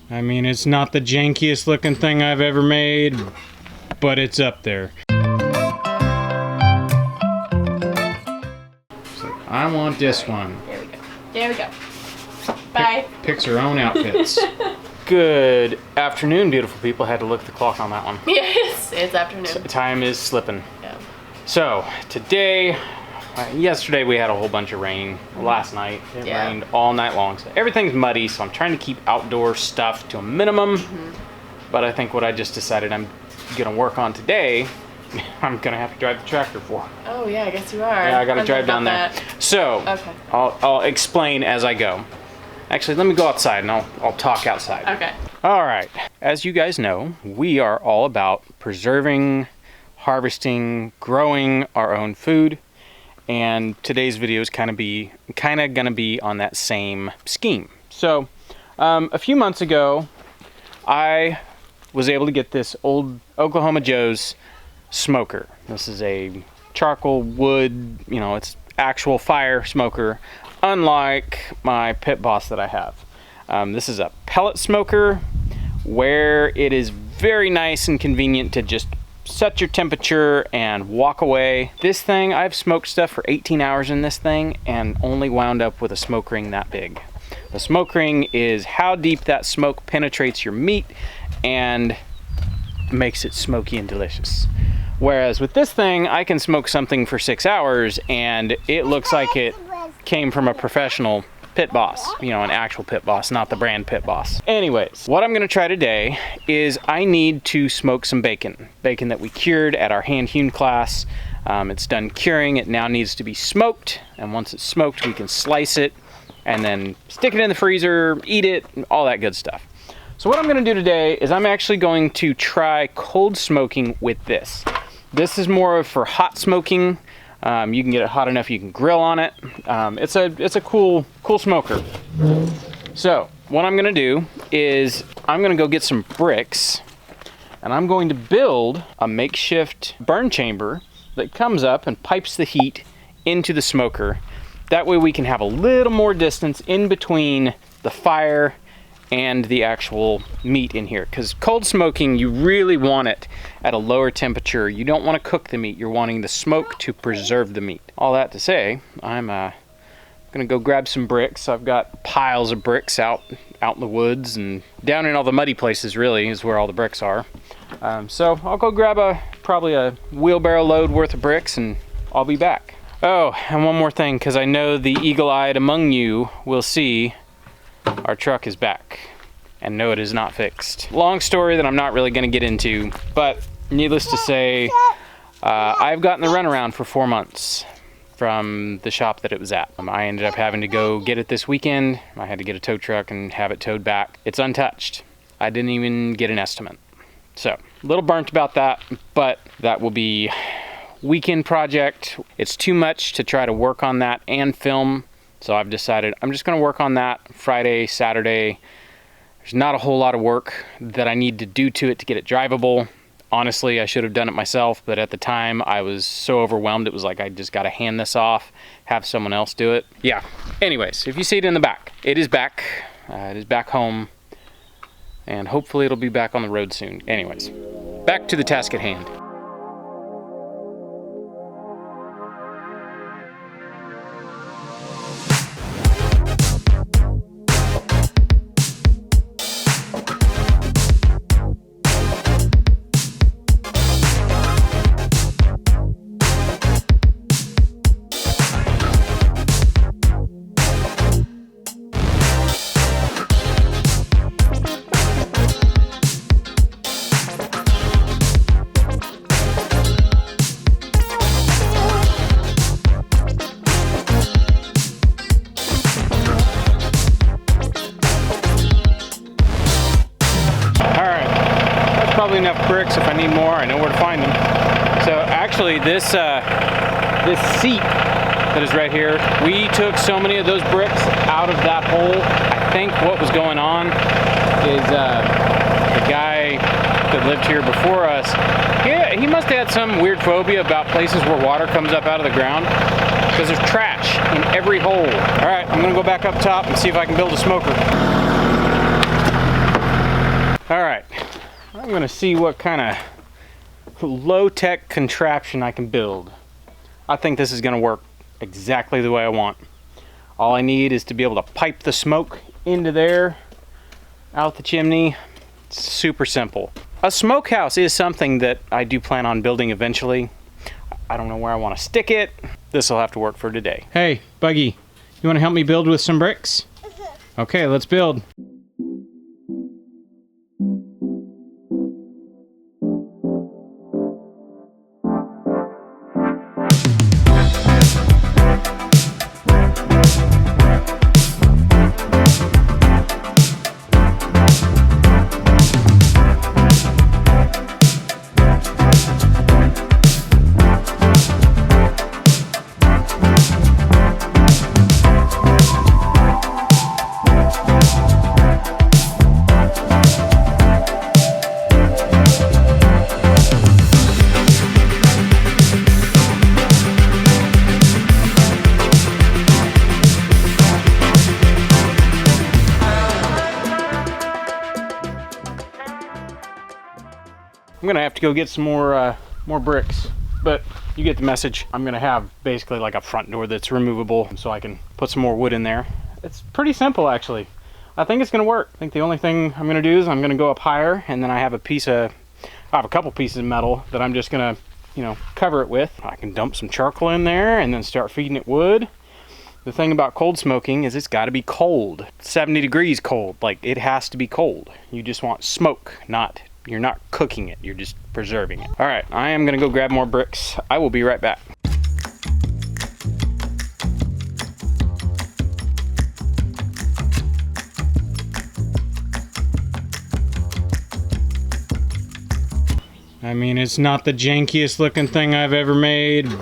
I mean, it's not the jankiest looking thing I've ever made, but it's up there. So I want this one. There we go. There we go. Bye. Picks her own outfits. Good afternoon, beautiful people. Had to look at the clock on that one. Yes, it's afternoon. So time is slipping. Yeah. So today, yesterday we had a whole bunch of rain. Last night it rained all night long. So everything's muddy, so I'm trying to keep outdoor stuff to a minimum. But I think what I just decided I'm gonna work on today, I'm gonna have to drive the tractor for. Oh yeah, I guess you are. Yeah, I gotta drive down there. So okay. I'll explain as I go. Actually, let me go outside and I'll talk outside. Okay. All right. As you guys know, we are all about preserving, harvesting, growing our own food. And today's video is kind of gonna be on that same scheme. So a few months ago, I was able to get this old Oklahoma Joe's smoker. This is a charcoal wood, you know, it's actual fire smoker, unlike my Pit Boss that I have. This is a pellet smoker where it is very nice and convenient to just set your temperature and walk away. This thing, I've smoked stuff for 18 hours in this thing and only wound up with a smoke ring that big. The smoke ring is how deep that smoke penetrates your meat and makes it smoky and delicious. Whereas with this thing, I can smoke something for 6 hours and it looks like it came from a professional Pit Boss, you know, an actual Pit Boss, not the brand Pit Boss. Anyways, what I'm gonna try today is I need to smoke some bacon. Bacon that we cured at our Hand Hewn class. It's done curing, it now needs to be smoked, and once it's smoked, we can slice it and then stick it in the freezer, eat it, all that good stuff. So what I'm gonna do today is I'm actually going to try cold smoking with this. This is more of for hot smoking. You can get it hot enough you can grill on it. It's a cool smoker. So what I'm gonna do is I'm gonna go get some bricks and I'm going to build a makeshift burn chamber that comes up and pipes the heat into the smoker. That way we can have a little more distance in between the fire and the actual meat in here, because cold smoking, you really want it at a lower temperature. You don't want to cook the meat, you're wanting the smoke to preserve the meat. All that to say, I'm gonna go grab some bricks. I've got piles of bricks out in the woods and down in all the muddy places really is where all the bricks are. So I'll go grab probably a wheelbarrow load worth of bricks and I'll be back. Oh, and one more thing, because I know the eagle-eyed among you will see our truck is back, and no, it is not fixed. Long story that I'm not really gonna get into, but needless to say, I've gotten the runaround for 4 months from the shop that it was at. I ended up having to go get it this weekend. I had to get a tow truck and have it towed back. It's untouched. I didn't even get an estimate. So, a little burnt about that, but that will be weekend project. It's too much to try to work on that and film. So I've decided I'm just gonna work on that Friday, Saturday. There's not a whole lot of work that I need to do to it to get it drivable. Honestly, I should have done it myself, but at the time I was so overwhelmed, it was like I just gotta hand this off, have someone else do it. Yeah, anyways, if you see it in the back, it is back. It is back home, and hopefully it'll be back on the road soon. Anyways, back to the task at hand. Probably enough bricks. If I need more, I know where to find them. So actually this seat that is right here, we took so many of those bricks out of that hole. I think what was going on is the guy that lived here before us, he must have had some weird phobia about places where water comes up out of the ground, because there's trash in every hole. All right, I'm gonna go back up top and see if I can build a smoker. I'm gonna see what kind of low-tech contraption I can build. I think this is gonna work exactly the way I want. All I need is to be able to pipe the smoke into there, out the chimney. It's super simple. A smokehouse is something that I do plan on building eventually. I don't know where I want to stick it. This will have to work for today. Hey, Buggy, you want to help me build with some bricks? Okay, let's build. I'm gonna have to go get some more bricks, but you get the message. I'm gonna have basically like a front door that's removable so I can put some more wood in there. It's pretty simple actually. I think it's gonna work. I think the only thing I'm gonna do is I'm gonna go up higher, and then I have a couple pieces of metal that I'm just gonna, cover it with. I can dump some charcoal in there and then start feeding it wood. The thing about cold smoking is it's gotta be cold. 70 degrees cold, like it has to be cold. You just want smoke, you're not cooking it, you're just preserving it. All right, I am gonna go grab more bricks. I will be right back. I mean, it's not the jankiest looking thing I've ever made,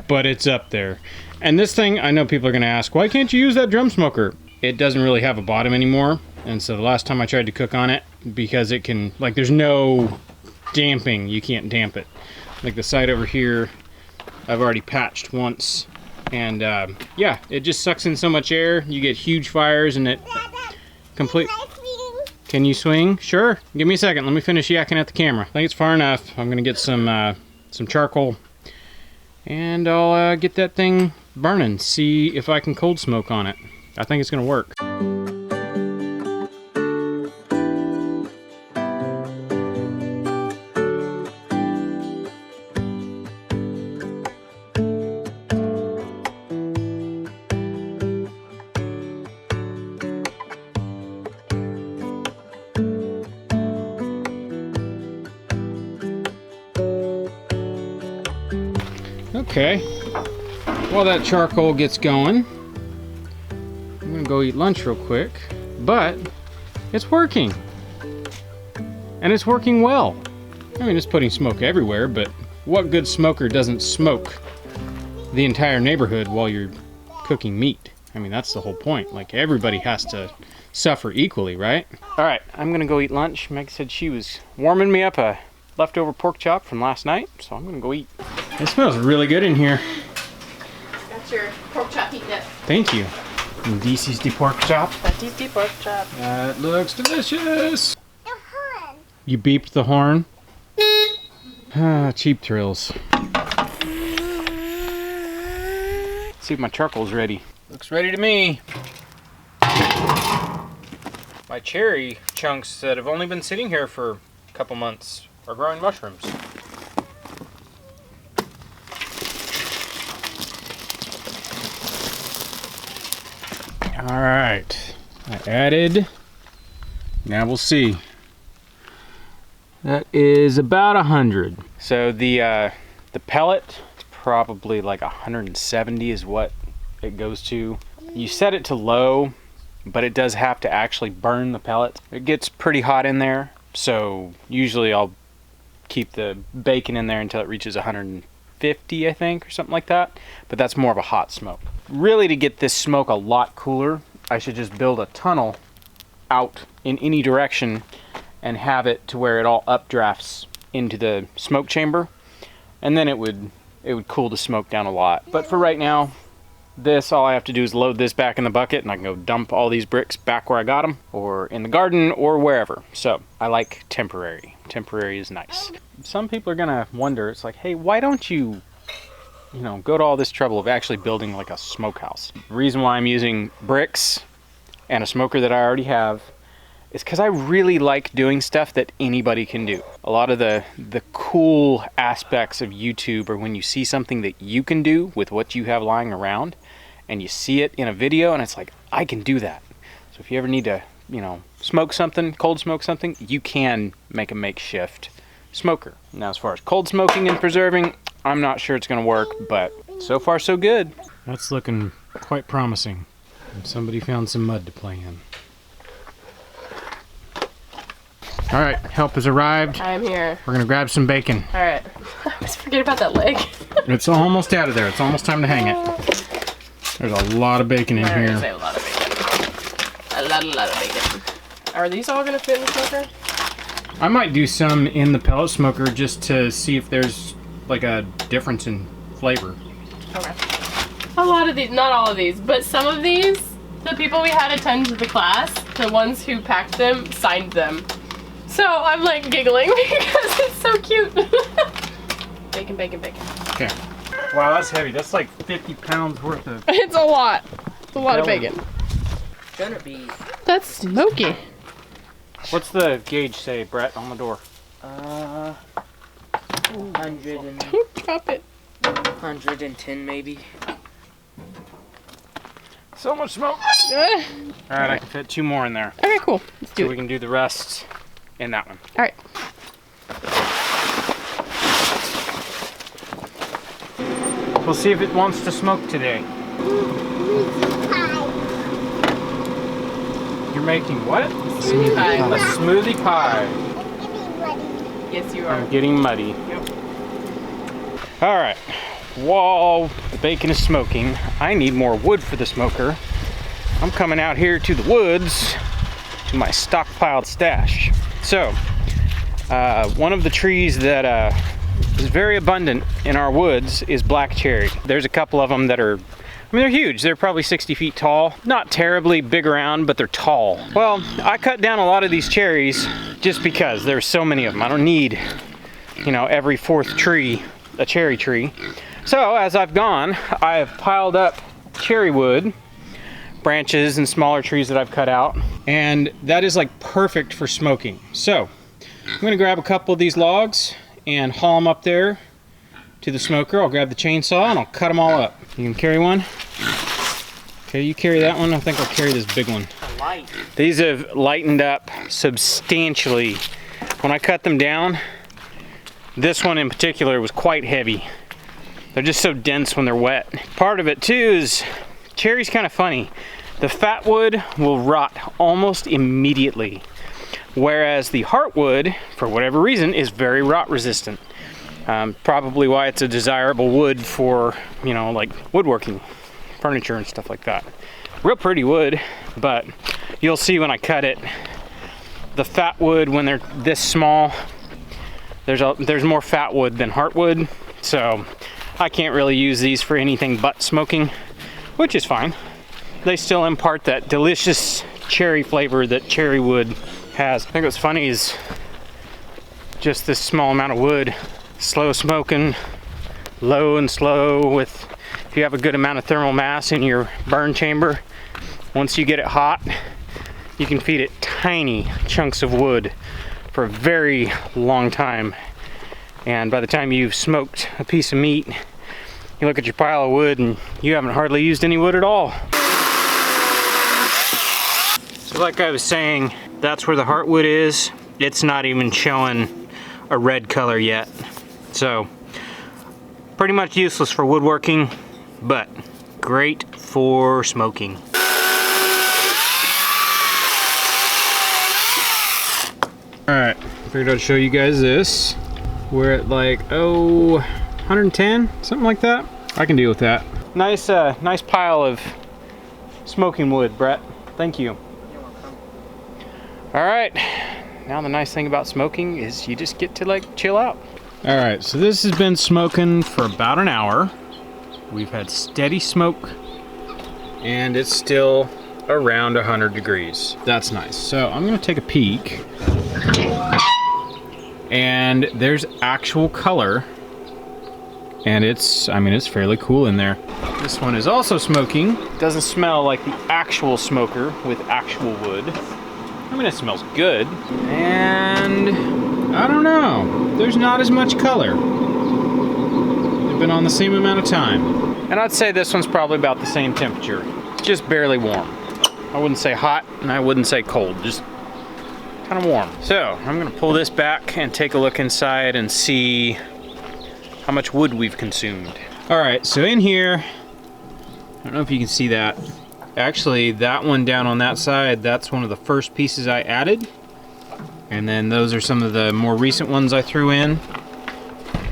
but it's up there. And this thing, I know people are gonna ask, why can't you use that drum smoker? It doesn't really have a bottom anymore. And so the last time I tried to cook on it, because it can, like, there's no damping, you can't damp it. Like the side over here, I've already patched once. And yeah, it just sucks in so much air. You get huge fires and it complete. Can you swing? Sure. Give me a second. Let me finish yakking at the camera. I think it's far enough. I'm gonna get some charcoal, and I'll get that thing burning. See if I can cold smoke on it. I think it's gonna work. Okay, while that charcoal gets going, I'm gonna go eat lunch real quick, but it's working. And it's working well. I mean, it's putting smoke everywhere, but what good smoker doesn't smoke the entire neighborhood while you're cooking meat? I mean, that's the whole point. Like, everybody has to suffer equally, right? All right, I'm gonna go eat lunch. Meg said she was warming me up a leftover pork chop from last night, so I'm gonna go eat. It smells really good in here. That's your pork chop heat dip. Thank you. And this is the pork chop. That is the pork chop. That looks delicious. The horn. You beeped the horn? Ah, cheap thrills. Let's see if my charcoal's ready. Looks ready to me. My cherry chunks that have only been sitting here for a couple months are growing mushrooms. All right, I added, now we'll see. That is about 100. So the pellet, it's probably like 170 is what it goes to. You set it to low, but it does have to actually burn the pellet. It gets pretty hot in there, so usually I'll keep the bacon in there until it reaches 150, I think, or something like that. But that's more of a hot smoke. Really, to get this smoke a lot cooler, I should just build a tunnel out in any direction and have it to where it all updrafts into the smoke chamber, and then it would cool the smoke down a lot. But for right now, all I have to do is load this back in the bucket, and I can go dump all these bricks back where I got them, or in the garden, or wherever. So I like temporary. temporary is nice. Some people are gonna wonder, it's like, hey, why don't you go to all this trouble of actually building like a smokehouse? The reason why I'm using bricks and a smoker that I already have is because I really like doing stuff that anybody can do. A lot of the cool aspects of YouTube are when you see something that you can do with what you have lying around, and you see it in a video and it's like, I can do that. So if you ever need to, smoke something, cold smoke something, you can make a makeshift smoker. Now, as far as cold smoking and preserving, I'm not sure it's gonna work, but so far so good. That's looking quite promising. Somebody found some mud to play in. All right, help has arrived. I'm here. We're gonna grab some bacon. All right. I always forget about that leg. It's almost out of there. It's almost time to hang it. There's a lot of bacon in here. There's a lot of bacon. A lot of bacon. Are these all gonna fit in the smoker? I might do some in the pellet smoker just to see if there's like a difference in flavor. Okay. A lot of these, not all of these, but some of these, the people we had attend to the class, the ones who packed them, signed them. So I'm like giggling because it's so cute. Bacon, bacon, bacon. Okay. Wow, that's heavy. That's like 50 pounds worth of... It's a lot. It's a lot of bacon. Gonna be. That's smoky. What's the gauge say, Brett, on the door? 100 Don't drop it. 110 maybe. So much smoke. Uh, All right, I can fit 2 more in there. okay, cool. Let's do So it. we can do the rest in that one. All right. We'll see if it wants to smoke today. You're making what? Smoothie pie. A smoothie pie. Yes, you are. I'm getting muddy. Yep. All right, while the bacon is smoking, I need more wood for the smoker. I'm coming out here to the woods, to my stockpiled stash. So, one of the trees that is very abundant in our woods is black cherry. There's a couple of them that are, they're huge. They're probably 60 feet tall. Not terribly big around, but they're tall. Well, I cut down a lot of these cherries just because there's so many of them. I don't need, every 4th tree a cherry tree. So as I've gone, I have piled up cherry wood, branches and smaller trees that I've cut out, and that is like perfect for smoking. So I'm gonna grab a couple of these logs and haul them up there to the smoker. I'll grab the chainsaw and I'll cut them all up. You can carry one? Okay, you carry that one. I think I'll carry this big one. These have lightened up substantially. When I cut them down, this one in particular was quite heavy. They're just so dense when they're wet. Part of it too is cherry's kind of funny. The fat wood will rot almost immediately, whereas the heartwood, for whatever reason, is very rot resistant. Probably why it's a desirable wood for, like woodworking, furniture and stuff like that. Real pretty wood, but you'll see when I cut it, the fat wood, when they're this small, there's more fat wood than heartwood, so I can't really use these for anything but smoking, which is fine. They still impart that delicious cherry flavor that cherry wood has. I think what's funny is just this small amount of wood, slow smoking, low and slow with, if you have a good amount of thermal mass in your burn chamber, once you get it hot, you can feed it tiny chunks of wood for a very long time. And by the time you've smoked a piece of meat, you look at your pile of wood and you haven't hardly used any wood at all. So like I was saying, that's where the heartwood is. It's not even showing a red color yet. So pretty much useless for woodworking, but great for smoking. Alright, figured I'd show you guys this. We're at like, 110, something like that. I can deal with that. Nice, nice pile of smoking wood, Brett. Thank you. You're welcome. Alright, now the nice thing about smoking is you just get to like chill out. Alright, so this has been smoking for about an hour. We've had steady smoke and it's still around 100 degrees. That's nice. So I'm gonna take a peek And there's actual color. And it's fairly cool in there. This one is also smoking. Doesn't smell like the actual smoker with actual wood. I mean, it smells good. And I don't know, there's not as much color. They've been on the same amount of time. And I'd say this one's probably about the same temperature. Just barely warm. I wouldn't say hot and I wouldn't say cold, just kind of warm. So I'm gonna pull this back and take a look inside and see how much wood we've consumed. All right, so in here, I don't know if you can see that. Actually, that one down on that side, that's one of the first pieces I added. And then those are some of the more recent ones I threw in.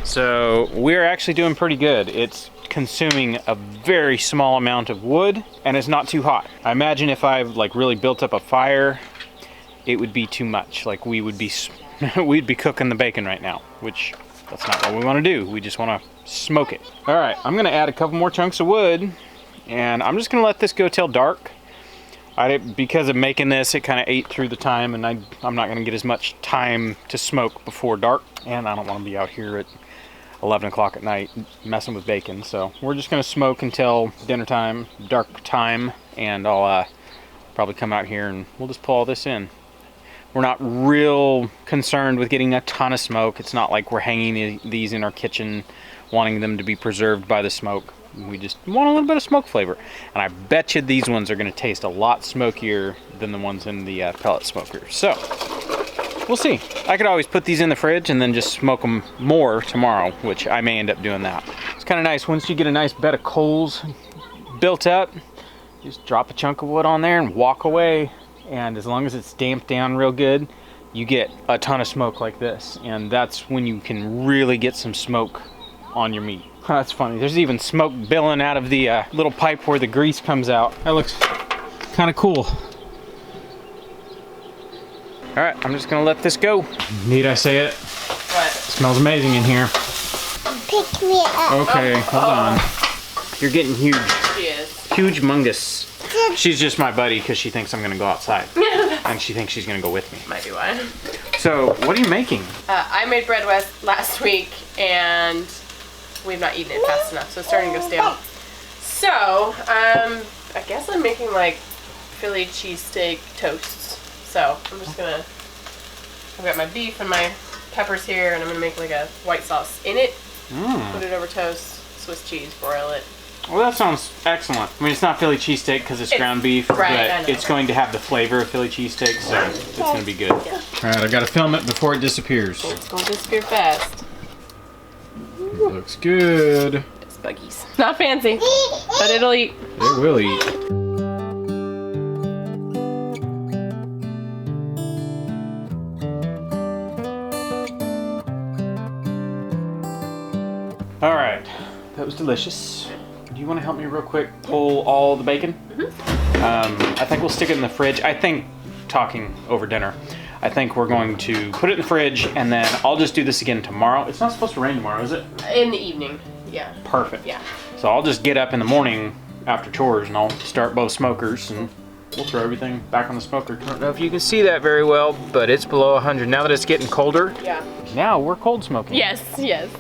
So we're actually doing pretty good. It's consuming a very small amount of wood and it's not too hot. I imagine if I've like really built up a fire, it would be too much. Like we'd be cooking the bacon right now, which that's not what we want to do. We just want to smoke it. All right, I'm gonna add a couple more chunks of wood and I'm just gonna let this go till dark. Because of making this, it kind of ate through the time and I'm not gonna get as much time to smoke before dark. And I don't want to be out here at 11 o'clock at night messing with bacon. So we're just gonna smoke until dinner time, dark time, and I'll probably come out here and we'll just pull all this in. We're not real concerned with getting a ton of smoke. It's not like we're hanging these in our kitchen wanting them to be preserved by the smoke. We just want a little bit of smoke flavor. And I bet you these ones are gonna taste a lot smokier than the ones in the pellet smoker. So, we'll see. I could always put these in the fridge and then just smoke them more tomorrow, which I may end up doing that. It's kind of nice once you get a nice bed of coals built up, just drop a chunk of wood on there and walk away. And as long as it's damped down real good, you get a ton of smoke like this. And that's when you can really get some smoke on your meat. That's funny. There's even smoke billowing out of the little pipe where the grease comes out. That looks kind of cool. All right, I'm just gonna let this go. Need I say it? What? It smells amazing in here. Pick me up. Okay, hold on. You're getting huge. She is. Huge mungus. She's just my buddy because she thinks I'm gonna go outside. And she thinks she's gonna go with me. Might be why. So, what are you making? I made bread last week and we've not eaten it fast enough, so it's starting to go stale. So, I guess I'm making like Philly cheesesteak toasts. So, I'm just gonna, I've got my beef and my peppers here and I'm gonna make like a white sauce in it. Put it over toast, Swiss cheese, broil it. Well, that sounds excellent. I mean, it's not Philly cheesesteak because it's ground beef, right, but it's going to have the flavor of Philly cheesesteak, so it's going to be good. Yeah. All right, I got to film it before it disappears. It's gonna disappear fast. It looks good. It's buggies. Not fancy, but it'll eat. It will eat. All right, that was delicious. Do you want to help me real quick pull all the bacon? I think we'll stick it in the fridge. I think, talking over dinner, I think we're going to put it in the fridge and then I'll just do this again tomorrow. It's not supposed to rain tomorrow, is it? In the evening, yeah. Perfect. Yeah. So I'll just get up in the morning after chores and I'll start both smokers and we'll throw everything back on the smoker. I don't know if you can see that very well, but it's below 100. Now that it's getting colder, Yeah. now we're cold smoking. Yes, yes.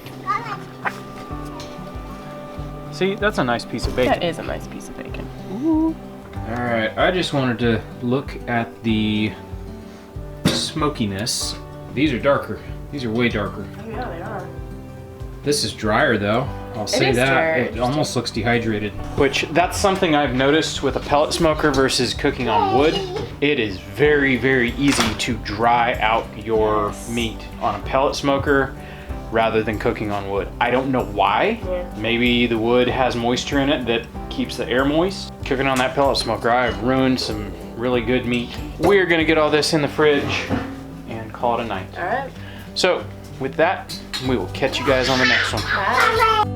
See, that's a nice piece of bacon. That is a nice piece of bacon. All right, I just wanted to look at the smokiness. These are darker. These are way darker. Oh yeah, they are. This is drier though. I'll say is that. drier. It almost looks dehydrated. Which, that's something I've noticed with a pellet smoker versus cooking on wood. It is very, very easy to dry out your meat on a pellet smoker rather than cooking on wood. I don't know why. Yeah. Maybe the wood has moisture in it that keeps the air moist. Cooking on that pellet smoker, I've ruined some really good meat. We're gonna get all this in the fridge and call it a night. All right. So, with that, we will catch you guys on the next one. Bye.